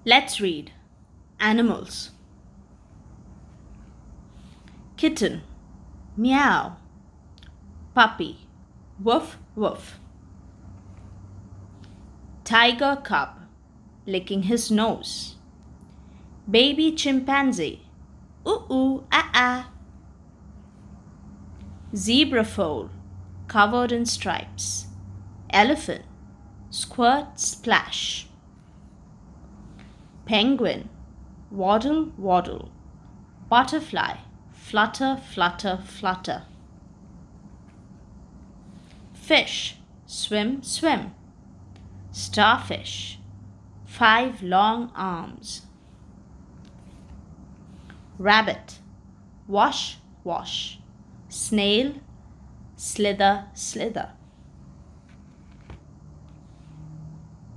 Let's read. Animals. Kitten, meow. Puppy, woof woof. Tiger cub, licking his nose. Baby chimpanzee, ooh ooh ah ah. Zebra foal, covered in stripes. Elephant, squirt splash. Penguin, waddle waddle. Butterfly, flutter flutter flutter. Fish, swim swim. Starfish, 5 long arms. Rabbit, wash wash. Snail, slither slither.